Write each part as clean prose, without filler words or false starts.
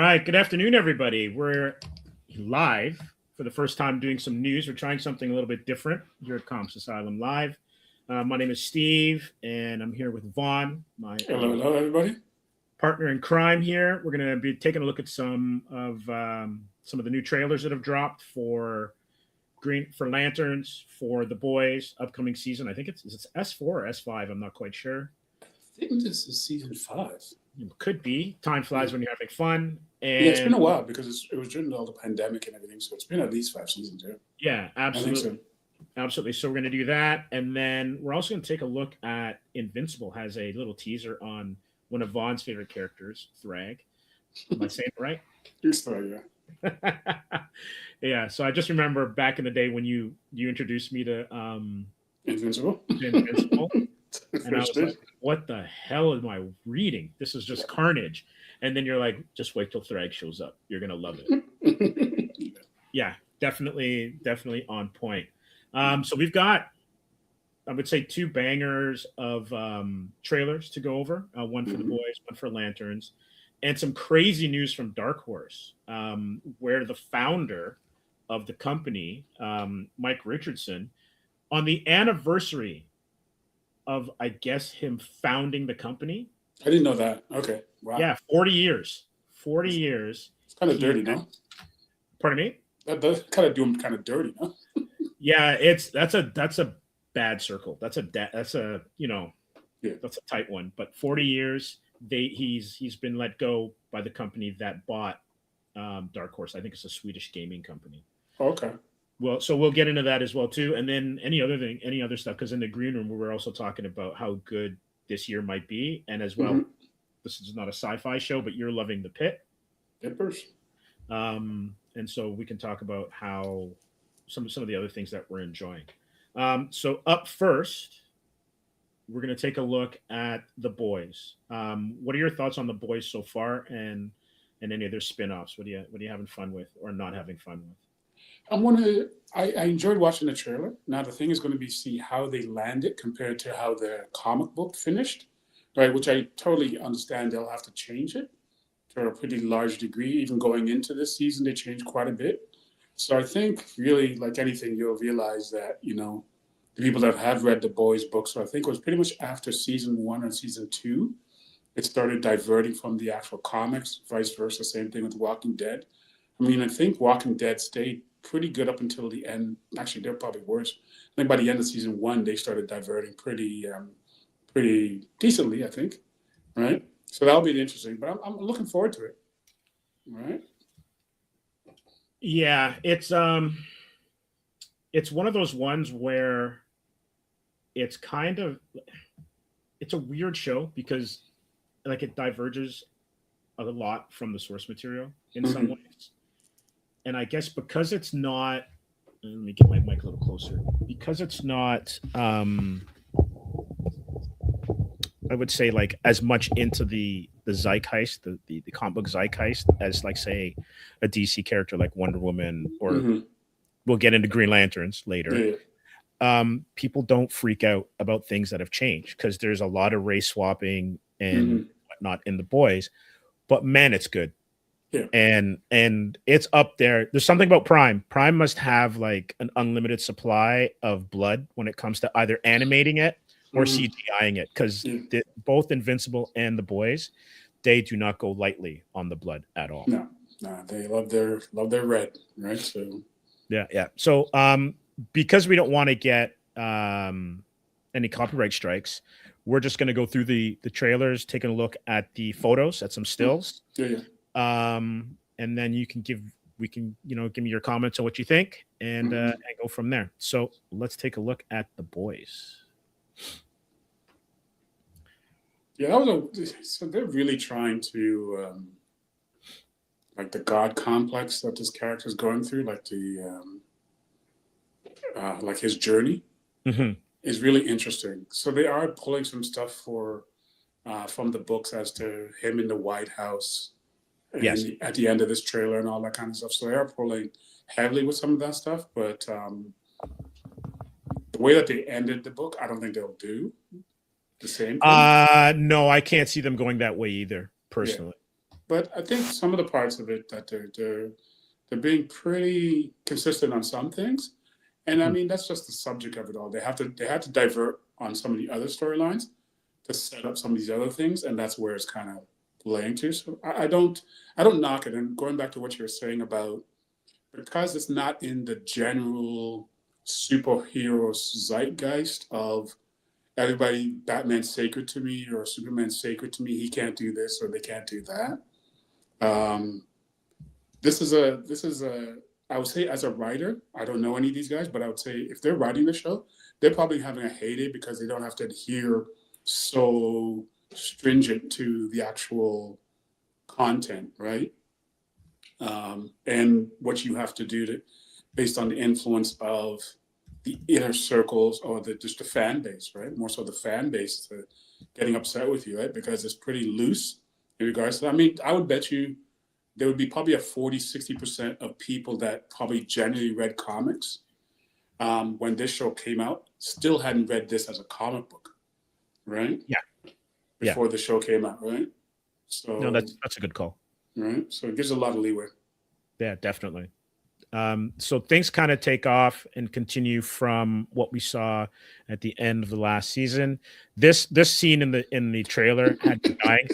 right, good afternoon, everybody. We're live for the first time doing some news. We're trying something a little bit different here at Comix Asylum Live. My name is Steve, and I'm here with Vaughn, my Hello, everybody. partner in crime here. We're going to be taking a look at some of the new trailers that have dropped for Lanterns, for The Boys upcoming season. I think it's S4 or S5. I'm not quite sure. I think this is season 5. It could be. Time flies when you're having fun. And yeah, it's been a while because it was during all the pandemic and everything, so it's been at least 5 seasons. Yeah, absolutely. I think so. Absolutely. So we're going to do that. And then we're also going to take a look at Invincible has a little teaser on one of Vaughn's favorite characters, Thragg. Am I saying it right? It's Thragg, yeah. Yeah. So I just remember back in the day when you introduced me to Invincible. And I was like, what the hell am I reading? This is just carnage. And then you're like, just wait till Thragg shows up. You're going to love it. Yeah, definitely on point. So we've got, I would say, 2 bangers of trailers to go over. One for The Boys, one for Lanterns, and some crazy news from Dark Horse, where the founder of the company, Mike Richardson, on the anniversary of, I guess, him founding the company. I didn't know that. Okay. Wow. Yeah, 40 years. 40 years. It's kind of dirty, no? Pardon me? That does kind of do him kind of dirty, no? Yeah, that's a bad circle. That's a that's a tight one. But 40 years, he's been let go by the company that bought Dark Horse. I think it's a Swedish gaming company. Okay. Well, so we'll get into that as well too, and then any other stuff. Because in the green room, we were also talking about how good this year might be, and as well, this is not a sci-fi show, but you're loving The Pit. Dippers. And so we can talk about how some of the other things that we're enjoying. So up first, we're going to take a look at The Boys. What are your thoughts on The Boys so far, and any of their spin-offs? What are you having fun with or not having fun with? I enjoyed watching the trailer. Now the thing is going to be see how they land it compared to how the comic book finished, right? Which I totally understand they'll have to change it to a pretty large degree. Even going into this season, they changed quite a bit. So I think really, like anything, you'll realize that, the people that have read the Boys books, so I think it was pretty much after season 1 and season 2, it started diverting from the actual comics, vice versa. Same thing with Walking Dead. I mean, I think Walking Dead stayed pretty good up until the end. Actually, they're probably worse. I think by the end of season 1, they started diverting pretty decently, I think. Right? So that'll be interesting. But I'm looking forward to it. Right? Yeah, it's one of those ones where it's a weird show because like it diverges a lot from the source material in some ways. And I guess because it's not, let me get my mic a little closer. Because it's not, I would say like as much into the zeitgeist, the comic book zeitgeist as like say a DC character like Wonder Woman, or we'll get into Green Lanterns later. Yeah. People don't freak out about things that have changed because there's a lot of race swapping and whatnot in The Boys. But man, it's good. Yeah. And it's up there. There's something about Prime. Prime must have like an unlimited supply of blood when it comes to either animating it or CGIing it, because both Invincible and The Boys, they do not go lightly on the blood at all. No, they love their red, right? So yeah. So because we don't want to get any copyright strikes, we're just going to go through the trailers, taking a look at the photos, at some stills. Yeah. And then you can give me your comments on what you think and go from there. So let's take a look at The Boys. Yeah, so they're really trying to like the God complex that this character is going through, like like his journey is really interesting. So they are pulling some stuff from the books as to him in the White House. Yes. At the end of this trailer and all that kind of stuff. So they are pulling heavily with some of that stuff, but the way that they ended the book, I don't think they'll do the same thing. No, I can't see them going that way either, personally. But I think some of the parts of it that they're being pretty consistent on some things, and I mean that's just the subject of it all. They have to divert on some of the other storylines to set up some of these other things, and that's where it's kind of laying to. So I don't knock it. And going back to what you were saying about, because it's not in the general superhero zeitgeist of everybody, Batman's sacred to me or Superman's sacred to me, he can't do this or they can't do that. This is a I would say, as a writer, I don't know any of these guys, but I would say if they're writing the show, they're probably having a heyday because they don't have to adhere so stringent to the actual content, right? And what you have to do to, based on the influence of the inner circles or just the fan base, right? More so the fan base getting upset with you, right? Because it's pretty loose in regards to, I mean, I would bet you there would be probably a 40-60% of people that probably generally read comics when this show came out, still hadn't read this as a comic book, right? Yeah. Before the show came out, right? So no, that's a good call. Right. So it gives a lot of leeway. Yeah, definitely. So things kind of take off and continue from what we saw at the end of the last season. This scene in the trailer had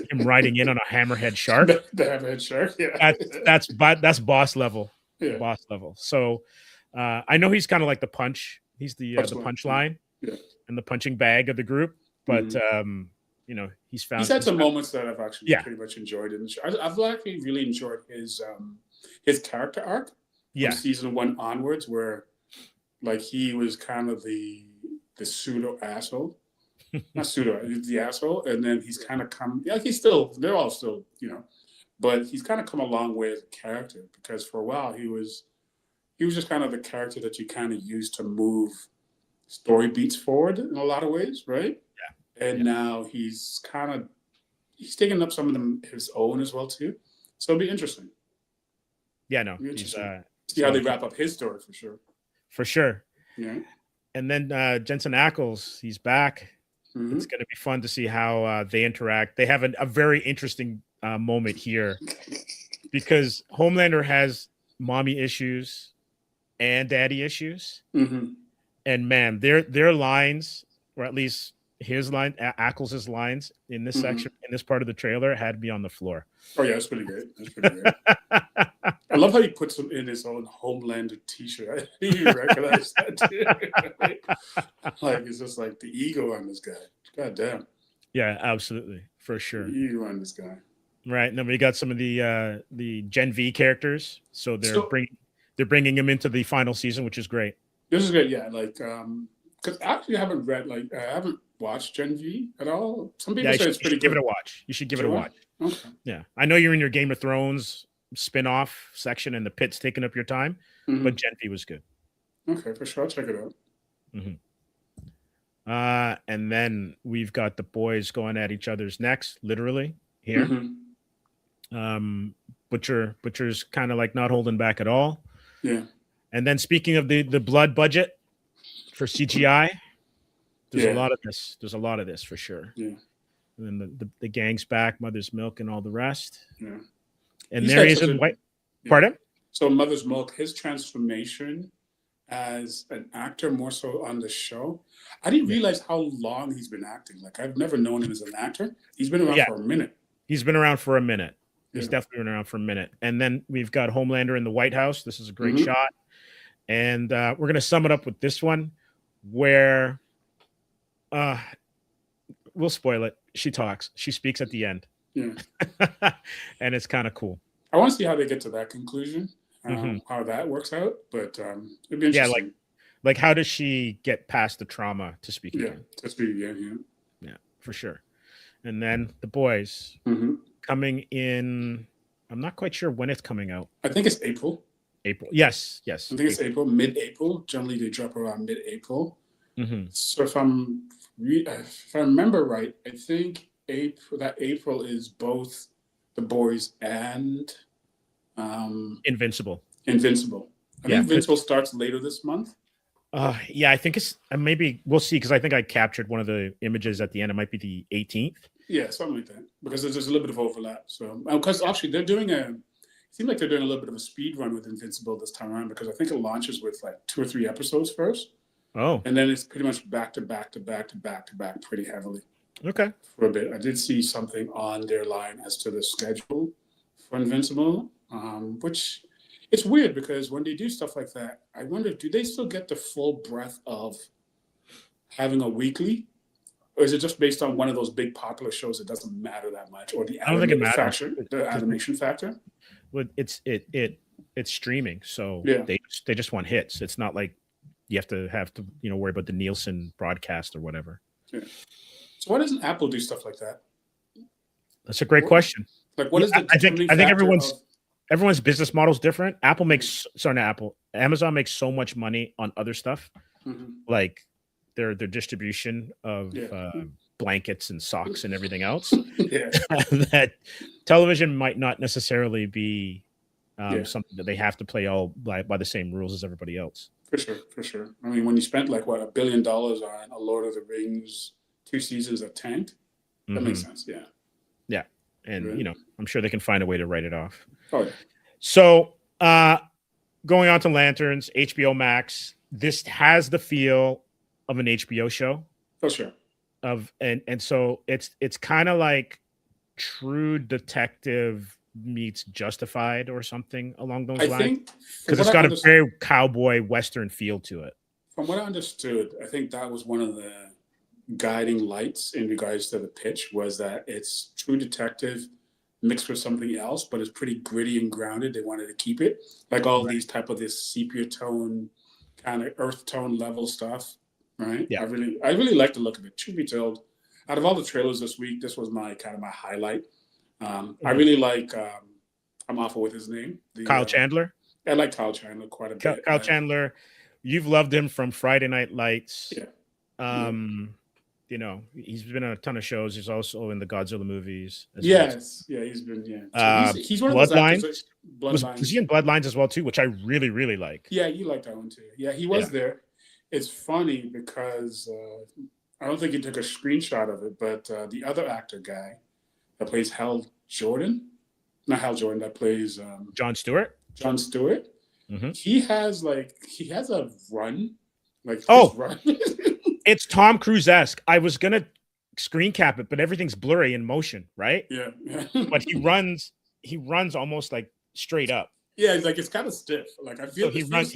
him riding in on a hammerhead shark. The hammerhead shark, yeah. That's boss level. Yeah. Boss level. So I know he's kind of like the punch. He's the punchline and the punching bag of the group. But you know, he's had some moments that I've actually pretty much enjoyed in the show. I've actually really enjoyed his character arc. From season 1 onwards, where like he was kind of the pseudo asshole, not pseudo, he's the asshole, and then he's kind of come. Yeah, they're all still, you know, but he's kind of come a long way as a character because for a while he was just kind of the character that you kind of use to move story beats forward in a lot of ways, right? Yeah. And now he's taking up some of them his own as well too. So it'll be interesting. Yeah, no, see how they wrap up his story for sure. For sure. Yeah. And then Jensen Ackles, he's back. Mm-hmm. It's going to be fun to see how they interact. They have a very interesting moment here because Homelander has mommy issues and daddy issues. Mm-hmm. And man, their lines, or at least his line, Ackles' lines in this section, in this part of the trailer, had me on the floor. Oh yeah, that's pretty good. I love how he puts him in his own Homelander t-shirt. You recognize that too. Like it's just like the ego on this guy. God damn. Yeah, absolutely, for sure. The ego on this guy. Right, and then we got some of the Gen V characters. So they're bringing him into the final season, which is great. This is good, yeah. Like, because actually I haven't watched Gen V at all. Some people say it's pretty good. Give it a watch. You should give it a watch. Okay. Yeah, I know you're in your Game of Thrones spin-off section and the pit's taking up your time, but Gen V was good. Okay, for sure. I'll check it out. And then we've got the boys going at each other's necks, literally here. Butcher's kind of like not holding back at all. Yeah. And then speaking of the blood budget for CGI, there's a lot of this. There's a lot of this for sure. Yeah. And then the gang's back, Mother's Milk, and all the rest. Yeah. And there he is in white. Yeah. Pardon? So Mother's Milk, his transformation as an actor, more so on the show. I didn't realize how long he's been acting. Like I've never known him as an actor. He's been around for a minute. He's been around for a minute. He's definitely been around for a minute. And then we've got Homelander in the White House. This is a great shot. And we're going to sum it up with this one where we'll spoil it. She talks. She speaks at the end. Yeah. And it's kind of cool. I want to see how they get to that conclusion, how that works out. But it'd be interesting. Yeah, like how does she get past the trauma to speak again? To speak again, yeah, for sure. And then the boys coming in. I'm not quite sure when it's coming out. I think it's April. Yes. I think it's April, mid-April. Generally, they drop around mid-April. So if I remember right, I think April is both the boys and Invincible. I think Invincible starts later this month. Yeah, I think it's maybe we'll see because I think I captured one of the images at the end. It might be the 18th. Yeah, something like that. Because there's a little bit of overlap. So, because actually they're doing it seems like they're doing a little bit of a speed run with Invincible this time around, because I think it launches with like 2 or 3 episodes first. Oh. And then it's pretty much back to back to back to back to back pretty heavily. Okay. For a bit. I did see something on their line as to the schedule for Invincible, which it's weird because when they do stuff like that, I wonder, do they still get the full breadth of having a weekly? Or is it just based on one of those big popular shows that doesn't matter that much, or the I don't think it matters. the animation factor? Well, it's streaming, so Yeah. they just want hits. It's not like you have to worry about the Nielsen broadcast or whatever. Yeah. So why doesn't Apple do stuff like that? That's a great question. Like, what is the I think everyone's business model is different. Amazon makes so much money on other stuff, like their distribution of blankets and socks and everything else. That television might not necessarily be something that they have to play all by the same rules as everybody else. For sure. I mean, when you spent like $1 billion on a Lord of the Rings 2 seasons that tanked, that makes sense. Yeah. Yeah. And I'm sure they can find a way to write it off. Oh yeah. So going on to Lanterns, HBO Max. This has the feel of an HBO show. For sure. And so it's kind of like True Detective meets Justified or something along those lines, because it's got a very cowboy western feel to it. From what I understood, I think that was one of the guiding lights in regards to the pitch, was that it's True Detective mixed with something else, but it's pretty gritty and grounded. They wanted to keep it like all these type of this sepia tone, kind of earth tone level stuff, right? Yeah. I really like the look of it. Truth be told, out of all the trailers this week, this was my highlight. I really like. I'm awful with his name. Kyle Chandler. I like Kyle Chandler quite a bit. Kyle Chandler, you've loved him from Friday Night Lights. Yeah. He's been on a ton of shows. He's also in the Godzilla movies. Yes. Yeah, he's been. Yeah. So he's one of those actors. Bloodlines. Was he in Bloodlines as well too, which I really, really like. Yeah, you like that one too. Yeah, he was there. It's funny because I don't think he took a screenshot of it, but the other actor guy that plays that plays Jon Stewart. Jon Stewart. Mm-hmm. He has a run. Run. It's Tom Cruise-esque. I was gonna screen cap it, but everything's blurry in motion, right? Yeah. But he runs almost like straight up. Yeah, it's kind of stiff. Like I feel so he runs.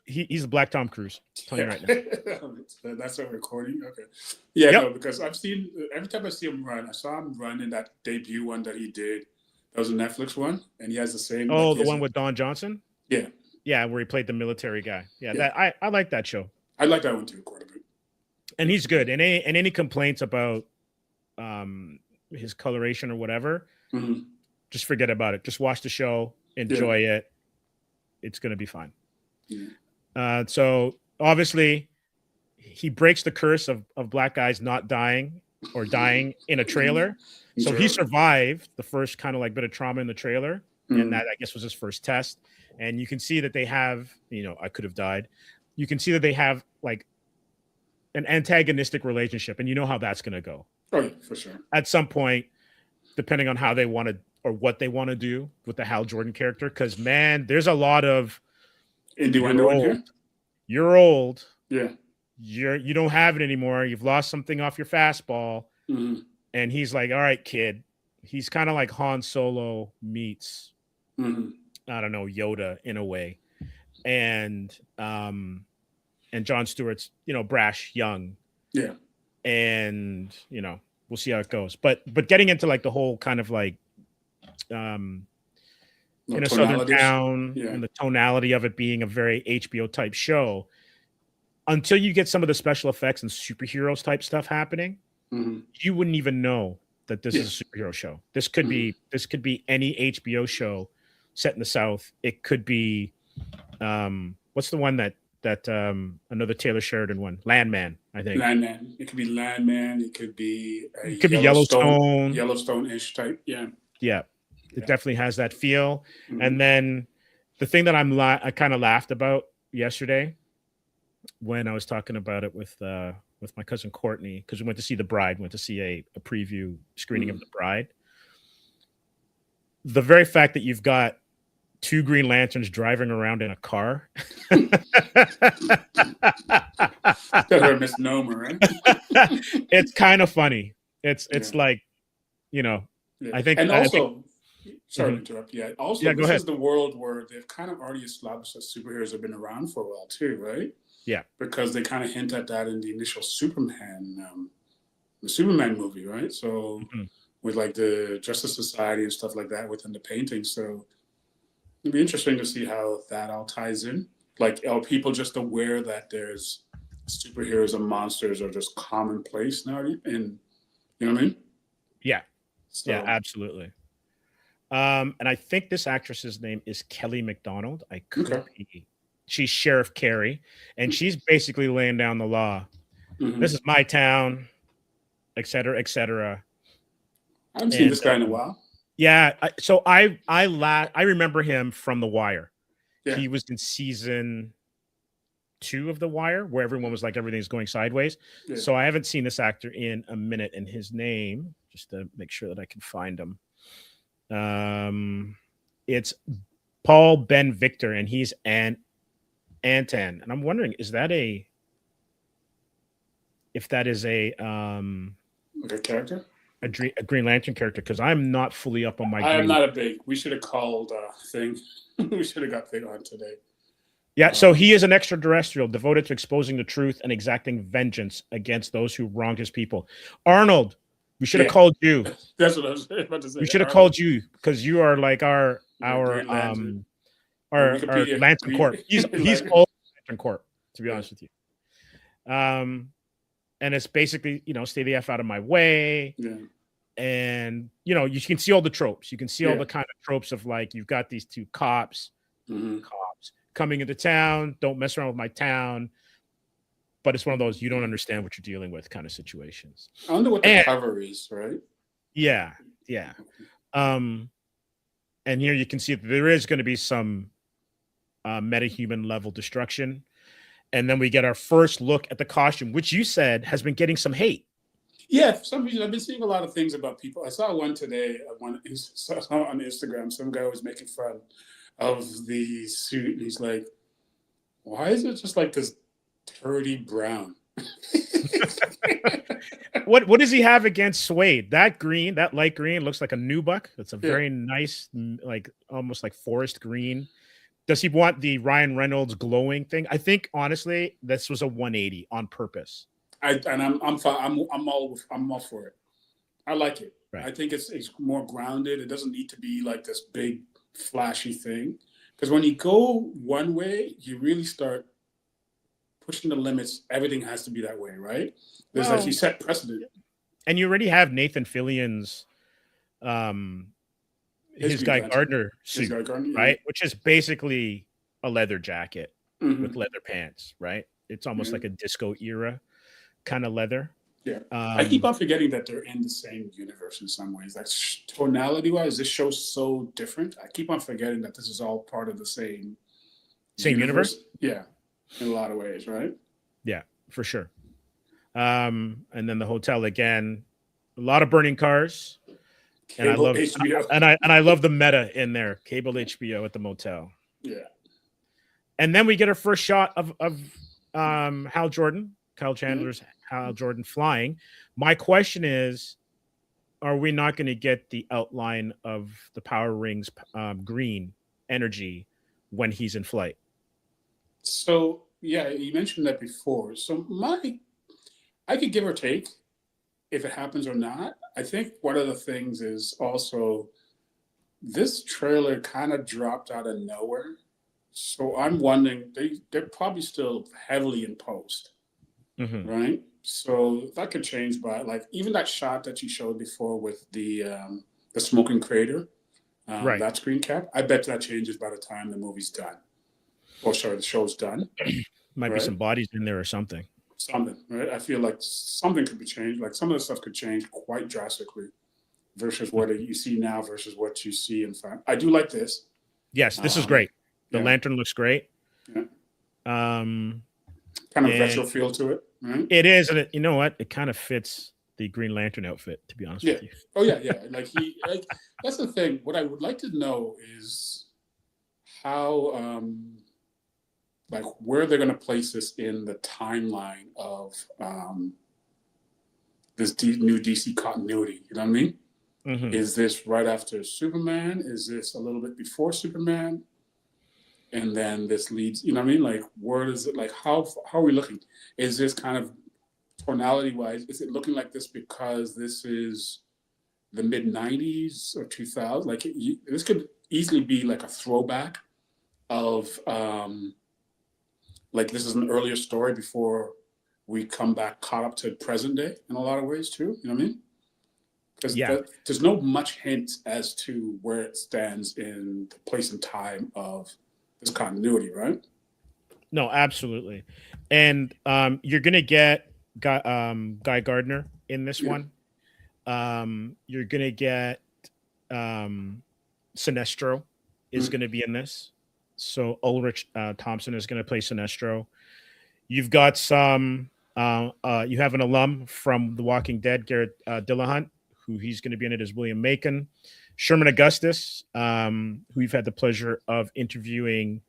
He's a black Tom Cruise. I'm telling you right now. That's a recording. Okay. Yeah, no, because I've seen every time I see him run. I saw him run in that debut one that he did. That was a Netflix one, and he has the same. Oh, the one with Don Johnson. Yeah. Yeah, where he played the military guy. Yeah. That I like that show. I like that one too, quite a bit. And he's good. And any complaints about his coloration or whatever, just forget about it. Just watch the show, enjoy it. It's gonna be fine. Yeah. So obviously, he breaks the curse of black guys not dying or dying in a trailer. So he survived the first kind of like bit of trauma in the trailer, and that I guess was his first test. And you can see that they have, I could have died. You can see that they have like an antagonistic relationship, and you know how that's going to go. Oh, yeah, for sure. At some point, depending on how they want to or what they want to do with the Hal Jordan character, because man, there's a lot of innuendo in here. You're old. Yeah. You don't have it anymore. You've lost something off your fastball. Mm-hmm. And he's like, all right, kid. He's kind of like Han Solo meets, I don't know, Yoda in a way. And Jon Stewart's, brash, young. Yeah. And, we'll see how it goes. But getting into like the whole kind of like in a southern town and the tonality of it being a very HBO type show, until you get some of the special effects and superheroes type stuff happening, you wouldn't even know that this is a superhero show. This could be any HBO show set in the South. It could be what's the one that another Taylor Sheridan one? Landman, I think. Landman. It could be Landman. It could be Yellowstone. Yellowstone-ish type. Yeah. Yeah. It definitely has that feel. And then the thing that I kind of laughed about yesterday when I was talking about it with my cousin Courtney, because we went to see The Bride, went to see a preview screening of The Bride. The very fact that you've got two Green Lanterns driving around in a car. That's a misnomer, right? It's kind of funny. It's Yeah. like, you know, Yeah. I think, And also, sorry to Mhm. interrupt. Yeah. Also, Yeah, go this ahead. is the world where they've kind of already established that superheroes have been around for a while too, right? Yeah. Because they kind of hint at that in the initial the Superman movie, right? So Mhm. with like the Justice Society and stuff like that within the painting. So it'd be interesting to see how that all ties in. Like, are people just aware that there's superheroes and monsters are just commonplace now? And you know what I mean? Yeah. Yeah, So absolutely. And I think this actress's name is Kelly McDonald. I could okay. be. She's Sheriff Carey, and she's basically laying down the law. Mm-hmm. This is my town, et cetera, et cetera. I haven't seen And this guy in a while. yeah, I remember him from The Wire. Yeah. He was in season 2 of The Wire, where everyone was like everything's going sideways. Yeah. So I haven't seen this actor in a minute, and his name, just to make sure that I can find him. It's Paul Ben Victor, and he's Antan. And I'm wondering, if that is Like a character. a Green Lantern character, because I'm not fully up on my I am Green. not a big. We should have called thing. We should have got Thing on today. Yeah, so he is an extraterrestrial devoted to exposing the truth and exacting vengeance against those who wronged his people. Arnold, we should have called you. That's what I was about to say. We should have called you, because you are like our Green our Lantern Corp. He's all Lantern Corp, to be honest with you. And it's basically, stay the F out of my way. Yeah. And you can see all the tropes. You can see all the kind of tropes of like, you've got these two cops coming into town, don't mess around with my town. But it's one of those, you don't understand what you're dealing with kind of situations. I wonder what the cover is, right? Yeah. And here you can see that there is going to be some metahuman level destruction. And then we get our first look at the costume, which you said has been getting some hate. Yeah, for some reason, I've been seeing a lot of things about people. I saw one today on Instagram. Some guy was making fun of the suit. And he's like, why is it just like this dirty brown? What does he have against suede? That green, that light green looks like a nubuck. It's a very nice, like almost like forest green. Does he want the Ryan Reynolds glowing thing? I think honestly, this was a 180 on purpose. I'm fine. I'm all for it. I like it. Right. I think it's more grounded. It doesn't need to be like this big flashy thing. Because when you go one way, you really start pushing the limits. Everything has to be that way, right? There's like you set precedent. And you already have Nathan Fillion's his Guy Gardner suit, right? Which is basically a leather jacket with leather pants, right? It's almost like a disco era kind of leather. Yeah. I keep on forgetting that they're in the same universe in some ways. Like tonality wise, this show's so different. I keep on forgetting that this is all part of the same universe. Yeah. In a lot of ways, right? Yeah, for sure. And then the hotel again, a lot of burning cars. And I love HBO. And I love the meta in there. Cable HBO at the motel. Yeah. And then we get our first shot of Hal Jordan, Kyle Chandler's Hal Jordan flying. My question is, are we not going to get the outline of the Power Rings green energy when he's in flight? So yeah, you mentioned that before. So I could give or take if it happens or not. I think one of the things is also this trailer kind of dropped out of nowhere. So I'm wondering, they're probably still heavily in post, right? So that could change by like even that shot that you showed before with the smoking crater, that screen cap. I bet that changes by the time the movie's done. Or sorry, the show's done. Might be some bodies in there or something. Something, right? I feel like something could be changed. Like some of the stuff could change quite drastically versus what you see now versus what you see in fact. I do like this. Yes, this is great. The lantern looks great. Yeah. Kind of And retro feel to it, right? it is, and you know what? It kind of fits the Green Lantern outfit, to be honest Yeah. with you. Oh yeah, yeah. Like that's the thing. What I would like to know is how like where they're going to place this in the timeline of new DC continuity. You know what I mean? Mm-hmm. Is this right after Superman? Is this a little bit before Superman? And then this leads, you know what I mean? Like, where does it, like, how are we looking? Is this kind of tonality wise, is it looking like this because this is the mid 90s or 2000? Like, this could easily be like a throwback of, like, this is an earlier story before we come back caught up to present day in a lot of ways, too. You know what I mean? Because Yeah. there's no much hint as to where it stands in the place and time of this continuity, right? No, absolutely. And you're gonna get Guy Gardner in this Yeah. one. You're gonna get Sinestro is gonna be in this. So Ulrich Thompson is gonna play Sinestro. You've got some. You have an alum from The Walking Dead, Garrett Dillahunt, who he's going to be in it as William Macon. Sherman Augustus, who we've had the pleasure of interviewing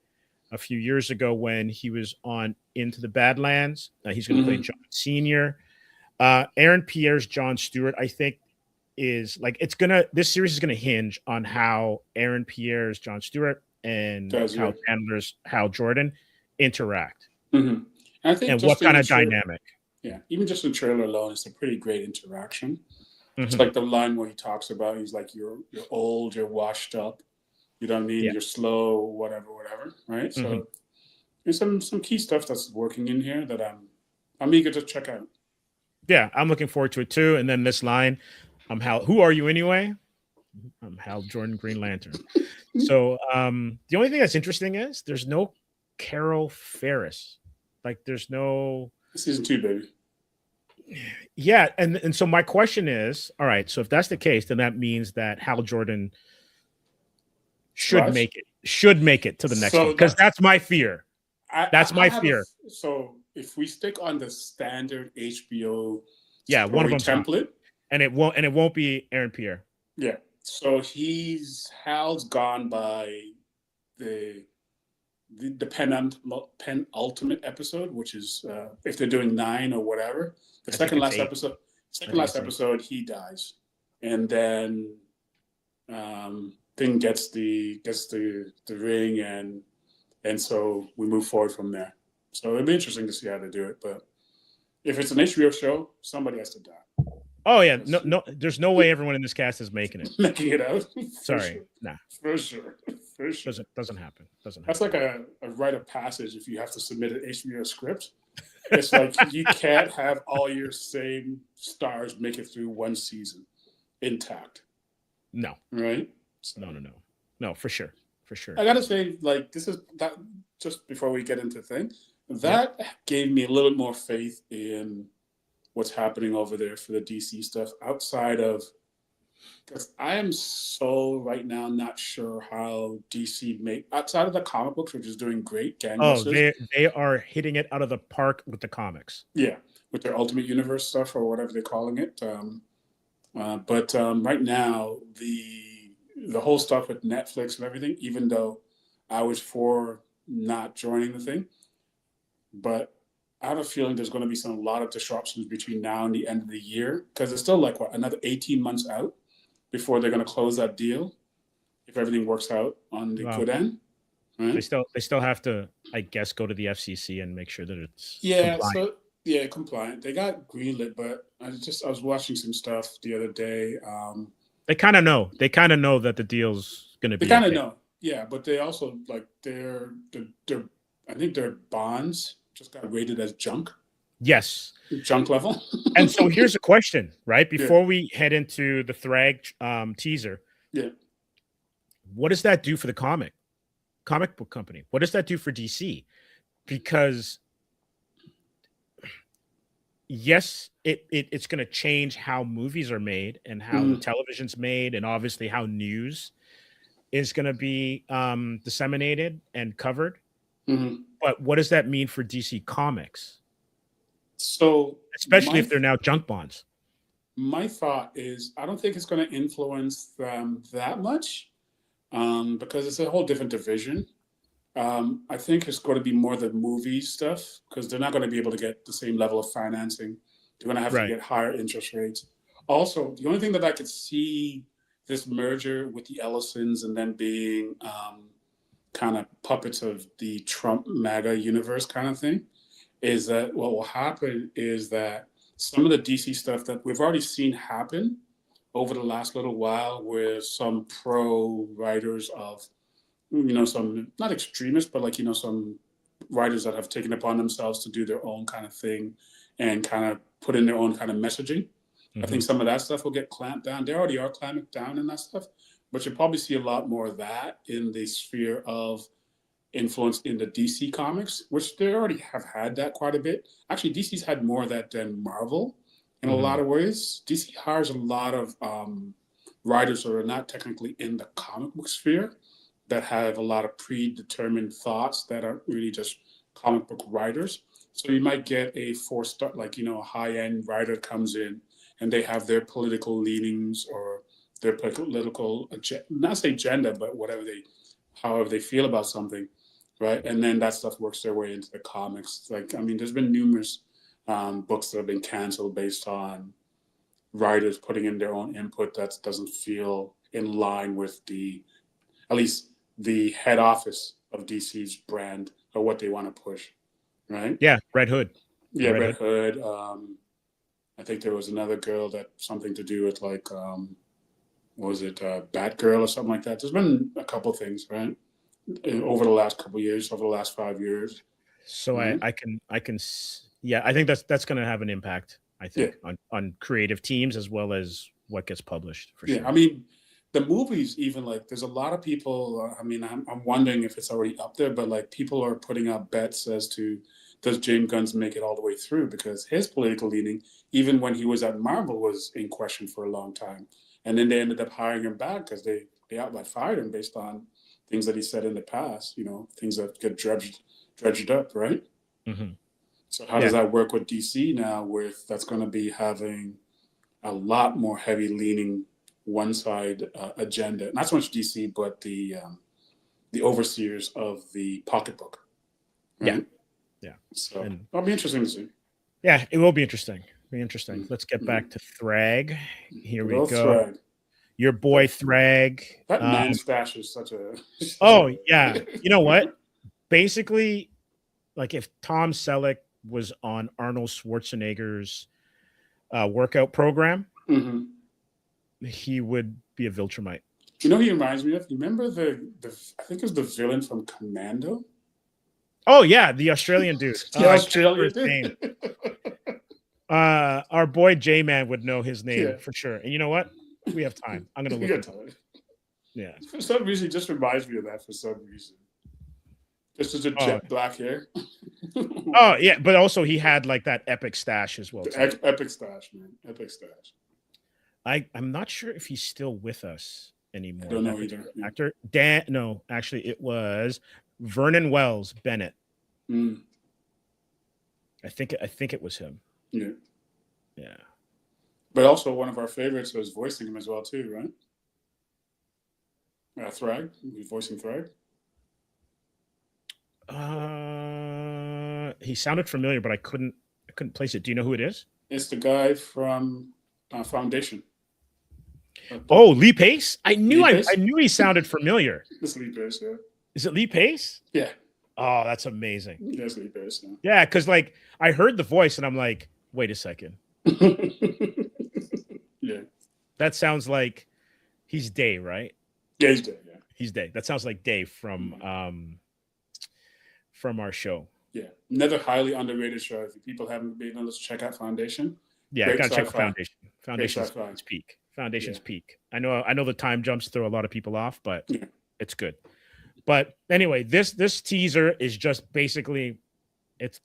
a few years ago when he was on Into the Badlands. He's going to play John Senior. Aaron Pierre's John Stewart, I think, is like this series is gonna hinge on how Aaron Pierre's John Stewart and Kyle Chandler's Hal Jordan interact. Mm-hmm. I think and what kind of dynamic. Yeah, even just in the trailer alone, it's a pretty great interaction. It's like the line where he talks about he's like you're old, you're washed up, you know what I mean, you're slow, whatever, right? So there's some key stuff that's working in here that I'm eager to check out. Yeah, I'm looking forward to it too. And then this line, I'm Hal. Who are you anyway? I'm Hal Jordan, Green Lantern. So the only thing that's interesting is there's no Carol Ferris. Like there's no season 2, baby. Yeah, and so my question is, all right, so if that's the case, then that means that Hal Jordan should make it to the next one, because that's my fear. That's my fear. So if we stick on the standard HBO one of them template, and it won't be Aaron Pierre. Yeah. So Hal's gone by the penultimate episode, which is if they're doing 9 or whatever. The second last episode, he dies, and then Thing gets the ring, and so we move forward from there. So it'll be interesting to see how they do it. But if it's an HBO show, somebody has to die. Oh yeah, no, there's no way everyone in this cast is making it out. Sorry, nah, for sure. Doesn't happen. That's like a rite of passage if you have to submit an HBO script. It's like you can't have all your same stars make it through one season intact. No. Right? So, no, for sure. I gotta say, like, this is that. Just before we get into the thing, that gave me a little more faith in what's happening over there for the DC stuff outside of, because I am so right now not sure how DC outside of the comic books, which is doing great. They are hitting it out of the park with the comics. Yeah, with their Ultimate Universe stuff or whatever they're calling it. But right now the whole stuff with Netflix and everything, even though I was for not joining the thing, but I have a feeling there's going to be a lot of disruptions between now and the end of the year, because it's still like another 18 months out before they're going to close that deal if everything works out on the good end. Right? They still have to, I guess, go to the FCC and make sure that it's compliant. Compliant. They got greenlit, but I was watching some stuff the other day. They kind of know. They kind of know that the deal's going to be. They kind of know, yeah. But they also like I think their bonds just got rated as junk. Yes, junk level. And so here's a question, right? Before we head into the Thragg teaser, what does that do for the comic book company? What does that do for DC? Because yes, it's going to change how movies are made and how television's made, and obviously how news is going to be disseminated and covered. But what does that do for the comic book company? What does that do for DC? Because yes, it's going to change how movies are made and how television's made and obviously how news is going to be disseminated and covered. But what does that do for the comic book company? What does that do for DC? Because yes, it's going to change how movies are made and how television's made and obviously how news is going to be disseminated and covered. Mm-hmm. But what does that mean for DC Comics, So especially my if they're now junk bonds? my thought is I don't think it's going to influence them that much, because it's a whole different division. I think it's going to be more the movie stuff because they're not going to be able to get the same level of financing. They're going to have to Right. get higher interest rates. Also, the only thing that I could see this merger with the Ellisons and then being kind of puppets of the Trump MAGA universe kind of thing is that what will happen is that some of the DC stuff that we've already seen happen over the last little while with some pro writers of, some not extremists, but like, some writers that have taken upon themselves to do their own kind of thing and kind of put in their own kind of messaging. I think some of that stuff will get clamped down. They already are clamping down in that stuff, but you'll probably see a lot more of that in the sphere of influence in the DC comics, which they already have had that quite a bit. Actually, DC's had more of that than Marvel in a lot of ways. DC hires a lot of writers who are not technically in the comic book sphere that have a lot of predetermined thoughts that aren't really just comic book writers. So you might get a four-star, like, a high-end writer comes in and they have their political leanings or their political, not say agenda, but however they feel about something, right? And then that stuff works their way into the comics. Like, I mean, there's been numerous books that have been canceled based on writers putting in their own input that doesn't feel in line with at least the head office of DC's brand or what they want to push, right? Yeah, Red Hood. Yeah, Red Hood. I think there was another girl that something to do with like, what was it, Batgirl or something like that. There's been a couple things, right? Over the last couple of years, over the last 5 years. So I can yeah, I think that's going to have an impact, I think, on creative teams as well as what gets published for sure. I mean, the movies, even like, there's a lot of people. I mean, I'm wondering if it's already up there, but like, people are putting up bets as to does James Gunn make it all the way through, because his political leaning, even when he was at Marvel, was in question for a long time, and then they ended up hiring him back because they outright fired him based on things that he said in the past. Things that get dredged up, right? So how does that work with DC now, with that's going to be having a lot more heavy leaning one side agenda, not so much DC, but the overseers of the pocketbook. Right? Yeah. So that'll be interesting to see. Yeah, it will be interesting. Let's get back to Thragg. Here we go. Thragg. Your boy Thragg. That man stash is such a. Oh yeah, you know what? Basically, like if Tom Selleck was on Arnold Schwarzenegger's workout program, he would be a Viltrumite. You know who he reminds me of? You remember the I think it was the villain from Commando? Oh yeah, the Australian dude. The Australian dude. Our boy J-Man would know his name for sure. And you know what? We have time. I'm gonna look at it. Yeah. For some reason, it just reminds me of that. For some reason, just as a jet black hair. Oh yeah, but also he had like that epic stash as well. Epic stash, man. Epic stash. I'm not sure if he's still with us anymore. I don't know either. Actor no, actually it was Vernon Wells Bennett. I think it was him. Yeah. Yeah. But also one of our favorites was voicing him as well too, right? Thragg. He's voicing Thragg. He sounded familiar, but I couldn't place it. Do you know who it is? It's the guy from Foundation. Oh, Lee Pace? I knew he sounded familiar. It's Lee Pace, yeah. Is it Lee Pace? Yeah. Oh, that's amazing. Yes, Lee Pace. Yeah, because like I heard the voice and I'm like, wait a second. Yeah. That sounds like he's Day, right? Yeah, he's Day, yeah. He's Day. That sounds like Dave from our show. Yeah. Another highly underrated show. If people haven't been able to check out Foundation. Yeah, gotta check out Foundation. Foundation's peak. Foundation's peak. I know the time jumps throw a lot of people off, but it's good. But anyway, this teaser is just basically, it's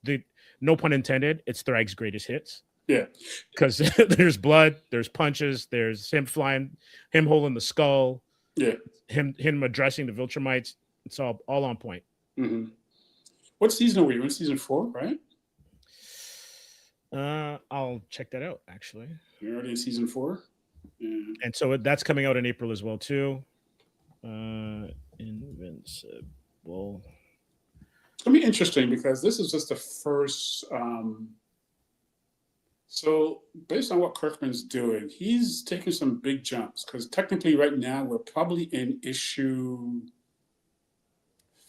no pun intended, it's Thragg's greatest hits. Yeah. Because there's blood, there's punches, there's him flying, him holding the skull. Yeah. Him addressing the Viltrumites. It's all on point. Mm-hmm. What season are we? We're in season 4, right? I'll check that out actually. We're already in season 4. Yeah. And so that's coming out in April as well too. Invincible. It's gonna be interesting because this is just the first. So based on what Kirkman's doing, he's taking some big jumps because technically right now we're probably in issue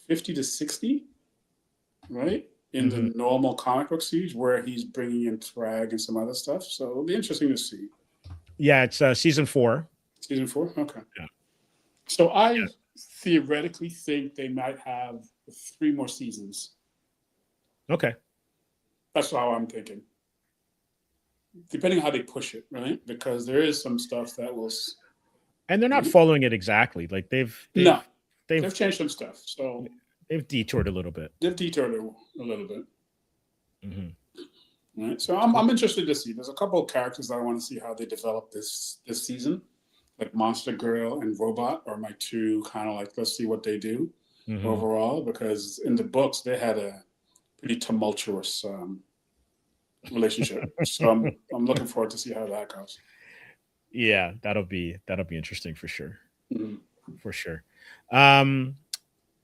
50 to 60, right? In the normal comic book series where he's bringing in Thragg and some other stuff. So it'll be interesting to see. Yeah, it's season 4. Season 4? Okay. Yeah. So I theoretically think they might have 3 more seasons. Okay. That's how I'm thinking. Depending on how they push it, right? Because there is some stuff that will. And they're not following it exactly. Like they've changed some stuff. So they've detoured a little bit. They've detoured a little bit. Right. So I'm interested to see. There's a couple of characters that I want to see how they develop this season. Like Monster Girl and Robot are my 2 kind of like, let's see what they do overall. Because in the books they had a pretty tumultuous relationship. So I'm looking forward to see how that goes. Yeah, that'll be interesting for sure. For sure. And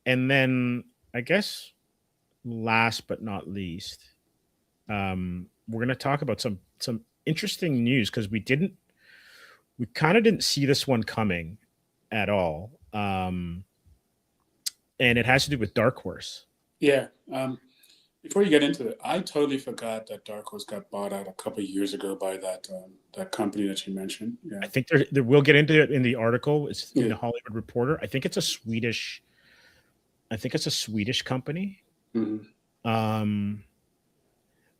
then I guess last but not least, we're gonna talk about some interesting news because we kind of didn't see this one coming at all. And it has to do with Dark Horse. Yeah. Before you get into it, I totally forgot that Dark Horse got bought out a couple of years ago by that company that you mentioned. Yeah. I think we'll get into it in the article. It's in the Hollywood Reporter. I think it's a Swedish company.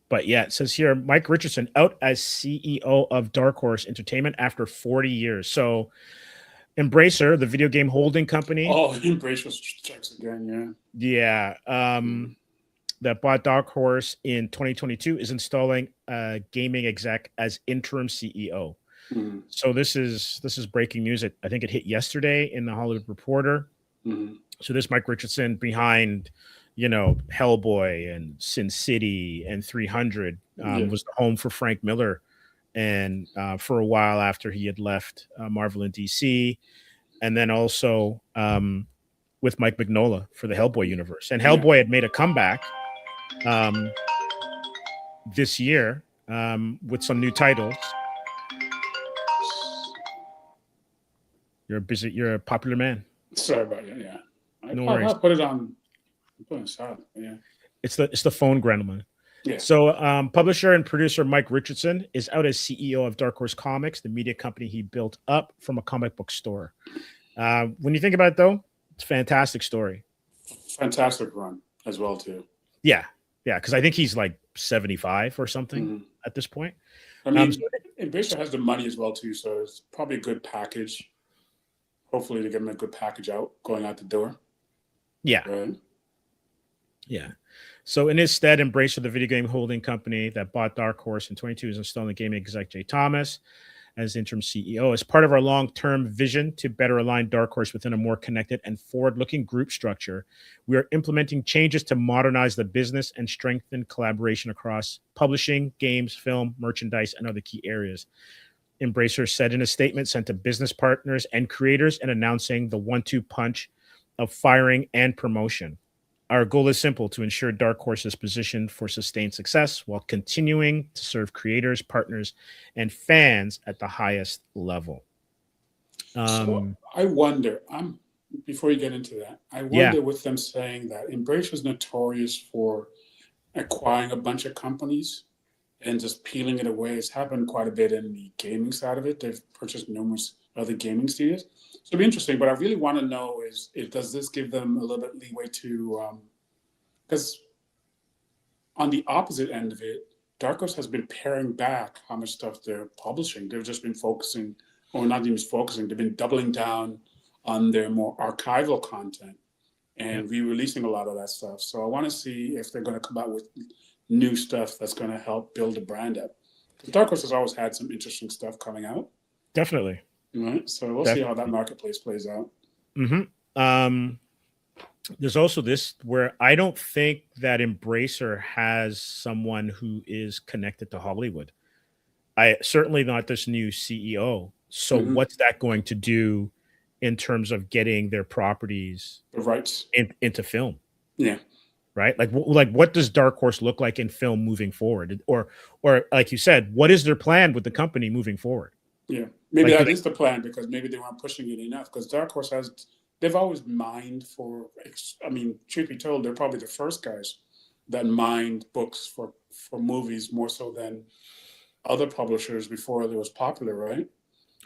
But yeah, it says here, Mike Richardson out as CEO of Dark Horse Entertainment after 40 years. So Embracer, the video game holding company. Oh, Embracer checks again, yeah. Yeah. That bought Dark Horse in 2022 is installing a gaming exec as interim CEO. So this is breaking news. I think it hit yesterday in the Hollywood Reporter. So this Mike Richardson behind, Hellboy and Sin City and 300 was the home for Frank Miller, and for a while after he had left Marvel and DC, and then also with Mike Mignola for the Hellboy universe. And Hellboy had made a comeback this year with some new titles. You're a popular man. Sorry about that. Yeah, No worries. I'll put it on. Put it aside. Yeah, it's the phone, Grendelman. Yeah. So publisher and producer Mike Richardson is out as CEO of Dark Horse Comics, the media company he built up from a comic book store. When you think about it, though, it's a fantastic story. Fantastic run as well, too. Yeah, because I think he's like 75 or something at this point. I mean, Embracer has the money as well, too, so it's probably a good package. Hopefully to get him a good package going out the door. Yeah. Right? Yeah. So in his stead, Embracer, the video game holding company that bought Dark Horse in 22, is installing gaming exec Jay Thomas as interim CEO. As part of our long-term vision to better align Dark Horse within a more connected and forward-looking group structure, we are implementing changes to modernize the business and strengthen collaboration across publishing, games, film, merchandise, and other key areas. Embracer said in a statement sent to business partners and creators and announcing the 1-2 punch of firing and promotion. Our goal is simple: to ensure Dark Horse is positioned for sustained success while continuing to serve creators, partners, and fans at the highest level. So I wonder, before you get into that, I wonder with them saying that Embracer is notorious for acquiring a bunch of companies and just peeling it away. It's happened quite a bit in the gaming side of it. They've purchased numerous other gaming studios. So it'll be interesting, but I really want to know is does this give them a little bit leeway to, because on the opposite end of it, Dark Horse has been paring back how much stuff they're publishing. They've just been focusing, or not even focusing, they've been doubling down on their more archival content and re-releasing a lot of that stuff. So I want to see if they're going to come out with new stuff that's going to help build the brand up. Dark Horse has always had some interesting stuff coming out. Definitely. Right. So we'll see how that marketplace plays out. there's also this where I don't think that Embracer has someone who is connected to Hollywood. I certainly not this new CEO. So Mm-hmm. what's that going to do in terms of getting their properties The rights. into film? Yeah. Right? Like what does Dark Horse look like in film moving forward? Or like you said, what is their plan with the company moving forward? Yeah. Maybe Like that is the plan, because maybe they weren't pushing it enough. Because Dark Horse they've always mined for, I mean, truth be told, they're probably the first guys that mined books for movies more so than other publishers before it was popular, right?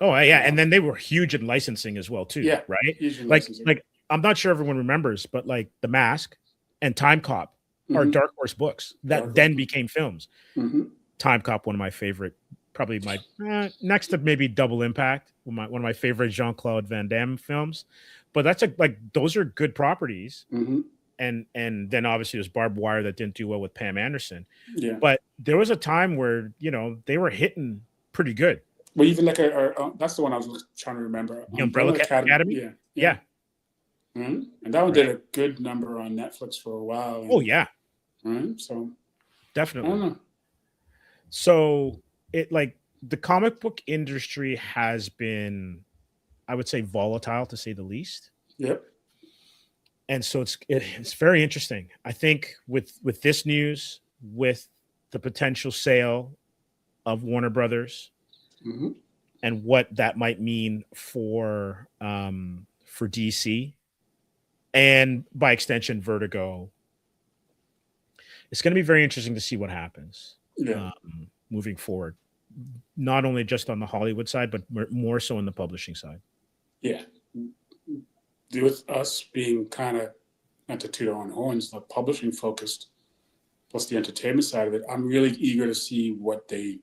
Oh yeah, and then they were huge in licensing as well too, Yeah, right? huge in Like licensing. like I'm not sure everyone remembers, but like The Mask and Time Cop are Dark Horse books that then became films. Mm-hmm. Time Cop, one of my favorite, probably my next to maybe Double Impact, one of my favorite Jean-Claude Van Damme films. But that's like those are good properties. Mm-hmm. And then obviously there's Barbed Wire that didn't do well with Pam Anderson. Yeah. But there was a time where, they were hitting pretty good. Well, even like that's the one I was trying to remember. The Umbrella Academy? Yeah. Yeah. Mm-hmm. And that one did a good number on Netflix for a while. Oh yeah. Right. So definitely. I don't know. So it like the comic book industry has been, I would say, volatile to say the least. Yep. And so it's very interesting. I think with this news, with the potential sale of Warner Brothers, mm-hmm. and what that might mean for DC, and by extension Vertigo, it's going to be very interesting to see what happens moving forward. Not only just on the Hollywood side, but more so on the publishing side. Yeah. With us being kind of, not to toot our own horns, but publishing focused, plus the entertainment side of it, I'm really eager to see what they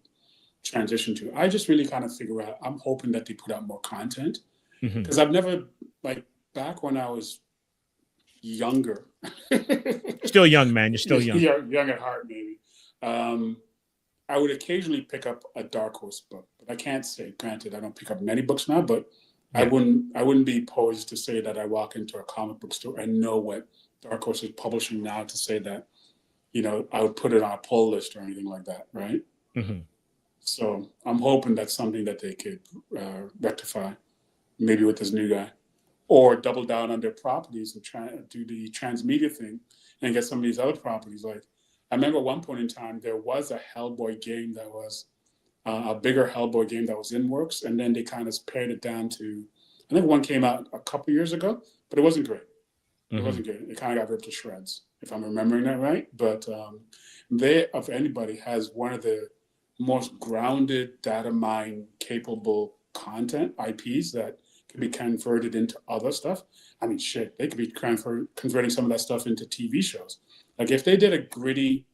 transition to. I just really kind of figure out, I'm hoping that they put out more content, because I've never, like, back when I was younger. Still young, man. You're still young. Young at heart, maybe. I would occasionally pick up a Dark Horse book, but I can't say, granted, I don't pick up many books now, but I wouldn't be posed to say that I walk into a comic book store and know what Dark Horse is publishing now to say that, I would put it on a pull list or anything like that, right? Mm-hmm. So I'm hoping that's something that they could rectify, maybe with this new guy, or double down on their properties and try to do the transmedia thing and get some of these other properties. Like, I remember at one point in time, there was a Hellboy game that was a bigger Hellboy game that was in works, and then they kind of pared it down to, I think one came out a couple years ago, but it wasn't great. It wasn't good. It kind of got ripped to shreds, if I'm remembering that right. But they, of anybody, has one of the most grounded, data mine capable content IPs that can be converted into other stuff. I mean, shit, they could be converting some of that stuff into TV shows. Like, if they did a gritty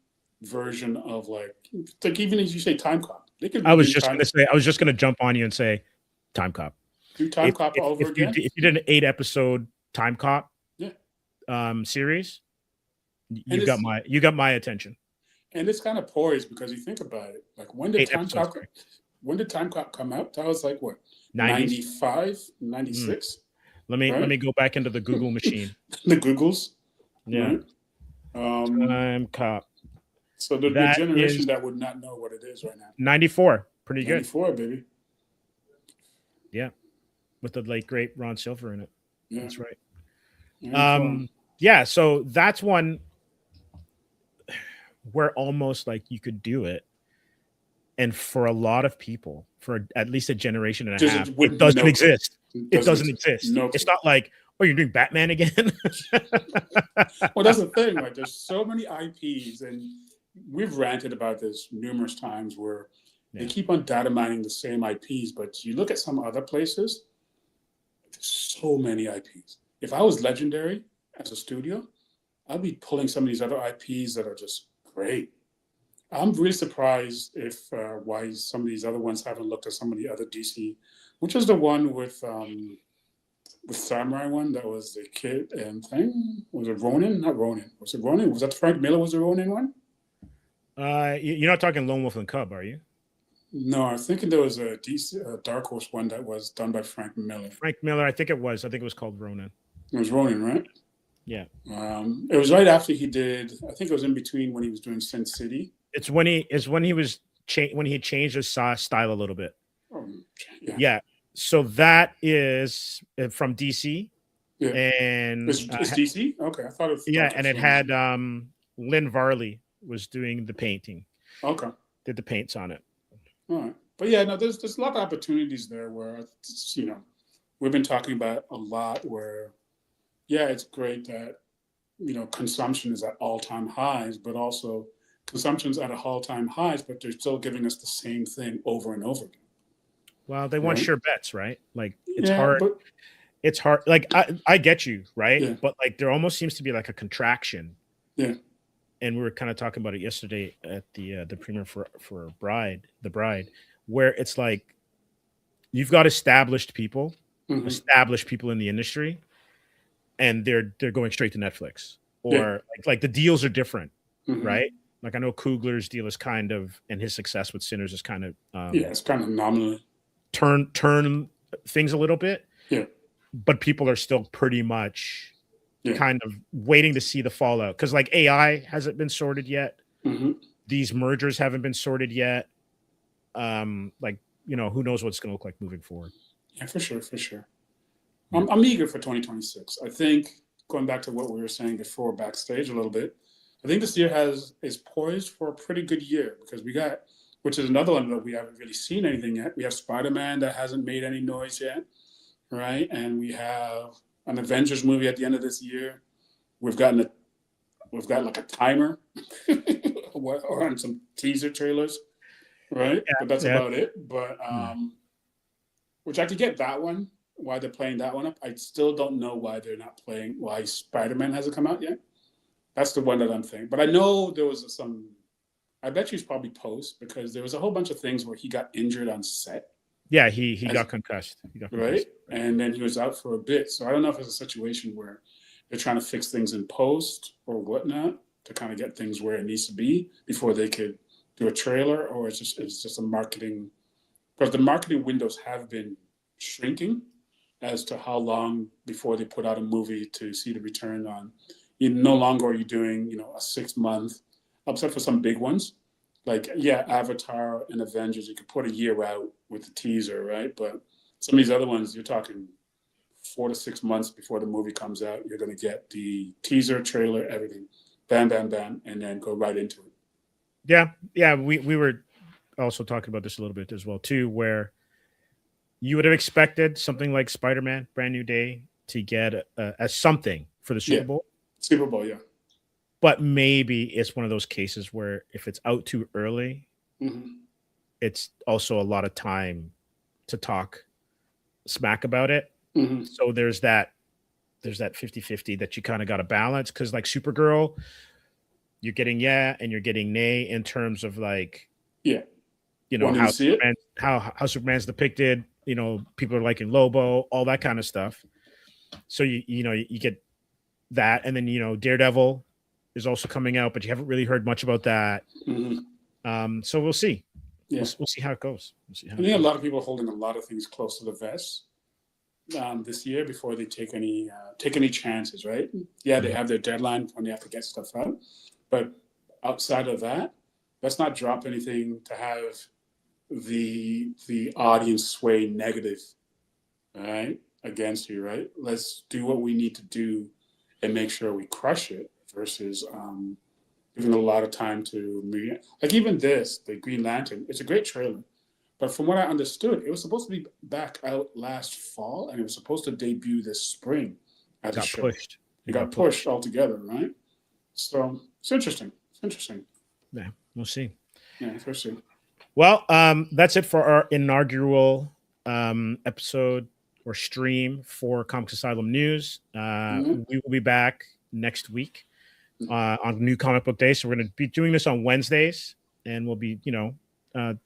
version of like even as you say, Time Cop. They could. I was just going to jump on you and say, Time Cop. Do Time Cop over again. If you did an 8-episode Time Cop, series, you got my attention. And it's kind of poised, because you think about it. Like, when did Time Cop come out? That was like what, 95, 96? Let me go back into the Google machine. The Googles. Yeah. Right? Time Cop. So there'd be a generation that would not know what it is right now. 94. Pretty good. 94, baby. Yeah. With the late great Ron Silver in it. Yeah. That's right. Yeah, so that's one where almost like you could do it. And for a lot of people, for at least a generation and a half, it doesn't exist. It doesn't exist. No. It's not like, oh, you're doing Batman again? Well, that's the thing. Like, there's so many IPs, and we've ranted about this numerous times, where they keep on data mining the same IPs, but you look at some other places, there's so many IPs. If I was Legendary as a studio, I'd be pulling some of these other IPs that are just great. I'm really surprised if why some of these other ones haven't looked at some of the other DC, which is the one with Samurai one that was the kid and thing. Was it Ronin? Not Ronin. Was it Ronin? Was that Frank Miller? Was the Ronin one? You're not talking Lone Wolf and Cub, are you? No, I was thinking there was a DC Dark Horse one that was done by Frank Miller. Frank Miller, I think it was. I think it was called Ronin. It was Ronin, right? Yeah. It was right after he did. I think it was in between when he was doing Sin City. It's when he was when he changed his style a little bit. Yeah. Yeah. So that is from DC. Yeah. And It's DC? Okay. I thought it was. yeah, and it had Lynn Varley was doing the painting. Okay. Did the paints on it. All right. But yeah, no, there's a lot of opportunities there where, we've been talking about a lot where, yeah, it's great that, consumption is at all-time highs, but also consumption's at all-time highs, but they're still giving us the same thing over and over again. Well, they want sure bets, right? Like it's Yeah, hard. but It's hard. Like I get you, right? yeah, But like there almost seems to be like a contraction. yeah, And we were kind of talking about it yesterday at the premiere for the bride, where it's like you've got established people in the industry, and they're going straight to Netflix, or like the deals are different, right? Like I know Coogler's deal is kind of, and his success with Sinners is kind of it's kind of nominal. Turn things a little bit, but people are still pretty much kind of waiting to see the fallout, because like AI hasn't been sorted yet. These mergers haven't been sorted yet. Like who knows what's going to look like moving forward. Yeah, for sure. I'm eager for 2026. I think, going back to what we were saying before backstage a little bit, I think this year is poised for a pretty good year, because we got, which is another one that we haven't really seen anything yet. We have Spider-Man that hasn't made any noise yet, right? And we have an Avengers movie at the end of this year. We've got like a timer or on some teaser trailers, right? Yeah, but that's about it. But which I could get that one, why they're playing that one up. I still don't know why they're not playing, why Spider-Man hasn't come out yet. That's the one that I'm thinking. But I know there was I bet you it's probably post, because there was a whole bunch of things where he got injured on set. Yeah, he got concussed. Right? And then he was out for a bit. So I don't know if it's a situation where they're trying to fix things in post or whatnot to kind of get things where it needs to be before they could do a trailer, or it's just a marketing, because the marketing windows have been shrinking as to how long before they put out a movie to see the return on. No longer are you doing, a 6 month, except for some big ones. Like, Avatar and Avengers, you could put a year out with the teaser, right? But some of these other ones, you're talking 4 to 6 months before the movie comes out. You're going to get the teaser, trailer, everything, bam, bam, bam, and then go right into it. Yeah. We were also talking about this a little bit as well too, where you would have expected something like Spider-Man: Brand New Day to get as something for the Super Bowl. Super Bowl, yeah. But maybe it's one of those cases where if it's out too early, it's also a lot of time to talk smack about it. So there's that 50-50 that you kind of got to balance, because like Supergirl, you're getting and you're getting nay in terms of like how Superman's depicted. People are liking Lobo, all that kind of stuff. So you get that, and then Daredevil is also coming out, but you haven't really heard much about that. So we'll see. We'll see how it goes. I think a lot of people are holding a lot of things close to the vest this year before they take any chances, right? Yeah, they have their deadline when they have to get stuff out, but outside of that, let's not drop anything to have the audience sway negative, right, against you, right? Let's do what we need to do and make sure we crush it, versus giving a lot of time to me. Like even the Green Lantern, it's a great trailer, but from what I understood, it was supposed to be back out last fall, and it was supposed to debut this spring as a show. It got pushed altogether, right? So it's interesting. Yeah, we'll see. Yeah, for sure. Well, that's it for our inaugural episode or stream for Comix Asylum News. We will be back next week on New Comic Book Day. So we're going to be doing this on Wednesdays, and we'll be,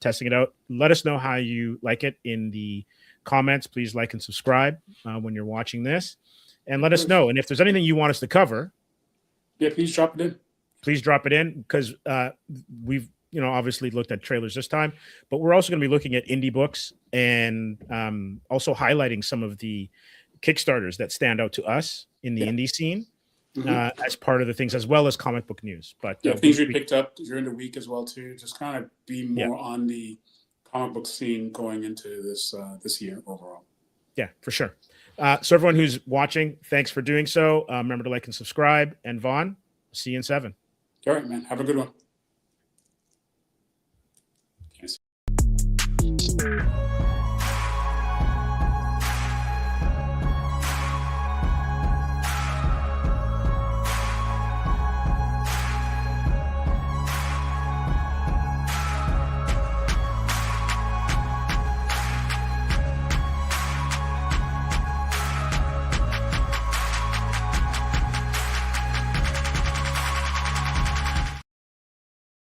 testing it out. Let us know how you like it in the comments. Please like and subscribe when you're watching this, and let us know. And if there's anything you want us to cover, please drop it in. Please drop it in, because we've obviously looked at trailers this time, but we're also going to be looking at indie books and also highlighting some of the Kickstarters that stand out to us in the indie scene. as part of the things, as well as comic book news. But things we picked up during the week as well too. Just kind of be more on the comic book scene going into this year overall. Yeah, for sure. So everyone who's watching, thanks for doing so. Remember to like and subscribe. And Vaughn, see you in 7. All right, man. Have a good one.